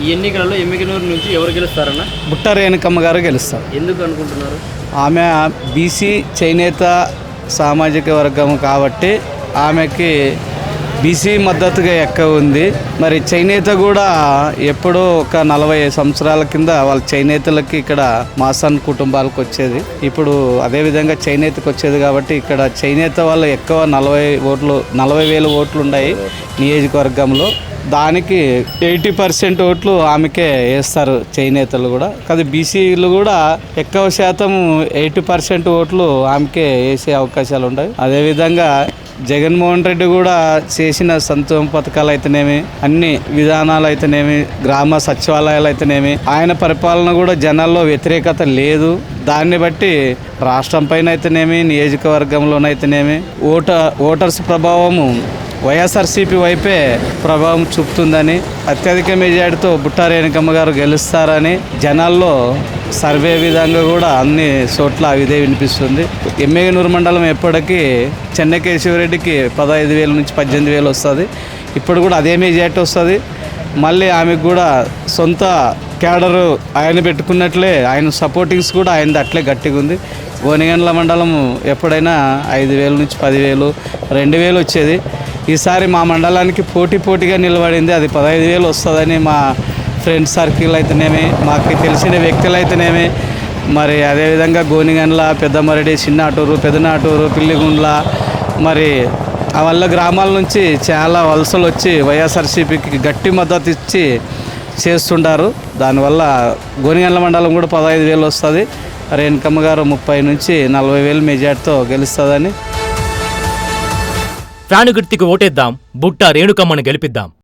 ఈ ఎన్నికలలో ఎమ్మిగనూరు నుంచి ఎవరు గెలుస్తారన్న? బుట్ట రేణుకమ్మ గారు గెలుస్తారు. ఎందుకు అనుకుంటున్నారు? ఆమె బీసీ చేనేత సామాజిక వర్గం కాబట్టి ఆమెకి బీసీ మద్దతుగా ఎక్కువ ఉంది. మరి చేనేత కూడా ఎప్పుడో ఒక 40 సంవత్సరాల కింద వాళ్ళ చేనేతలకి ఇక్కడ మాసాన్ కుటుంబాలకు వచ్చేది. ఇప్పుడు అదేవిధంగా చేనేతకు వచ్చేది కాబట్టి ఇక్కడ చేనేత వాళ్ళు ఎక్కువ 40,000 ఓట్లు ఉన్నాయి నియోజకవర్గంలో. దానికి 80% ఓట్లు ఆమెకే వేస్తారు చేనేతలు కూడా. కానీ బీసీలు కూడా ఎక్కువ శాతం 80% ఓట్లు ఆమెకే వేసే అవకాశాలు ఉన్నాయి. అదేవిధంగా జగన్మోహన్ రెడ్డి కూడా చేసిన సంక్షేమ పథకాలు అయితేనేమి, అన్ని విధానాలు అయితేనేమి, గ్రామ సచివాలయాలు అయితేనేమి, ఆయన పరిపాలన కూడా జనాల్లో వ్యతిరేకత లేదు. దాన్ని బట్టి రాష్ట్రం పైన అయితేనేమి, నియోజకవర్గంలోనైతేనేమి ఓటర్స్ ప్రభావము వైఎస్ఆర్సీపీ వైపే ప్రభావం చూపుతుందని, అత్యధిక మెజార్టీతో బుట్ట రేణుకమ్మ గారు గెలుస్తారని జనాల్లో సర్వే విధంగా కూడా అన్ని చోట్ల ఇదే వినిపిస్తుంది. ఎమ్మిగనూరు మండలం ఎప్పటికీ చెన్నకేశవరెడ్డికి 15,000 నుంచి 18,000 వస్తుంది. ఇప్పుడు కూడా అదే మెజార్టీ వస్తుంది. మళ్ళీ ఆమెకు కూడా సొంత క్యాడరు ఆయన పెట్టుకున్నట్లే ఆయన సపోర్టింగ్స్ కూడా ఆయనది అట్లే గట్టిగా ఉంది. గోనిగండ్ల మండలం ఎప్పుడైనా 5,000 నుంచి 10,000, 2,000 వచ్చేది. ఈసారి మా మండలానికి పోటీగా నిలబడింది. అది 15,000 వస్తుందని మా ఫ్రెండ్ సర్కిల్ అయితేనేమి, మాకు తెలిసిన వ్యక్తులు అయితేనేమి, మరి అదేవిధంగా గోనిగండ్ల, పెద్దమరడి, చిన్నాటూరు, పెదనాటూరు, పిల్లిగుండ్ల, మరి ఆ వల్ల గ్రామాల నుంచి చాలా వలసలు వచ్చి వైఎస్ఆర్సీపీకి గట్టి మద్దతు ఇచ్చి చేస్తుంటారు. దానివల్ల గోనిగండ్ల మండలం కూడా 15,000 వస్తుంది. రేణుకమ్మ గారు 30 నుంచి 40,000 మెజార్టీతో గెలుస్తుందని. ఫ్యాను గుర్తుకు ఓటేద్దాం, బుట్ట రేణుకమ్మను గెలిపిద్దాం.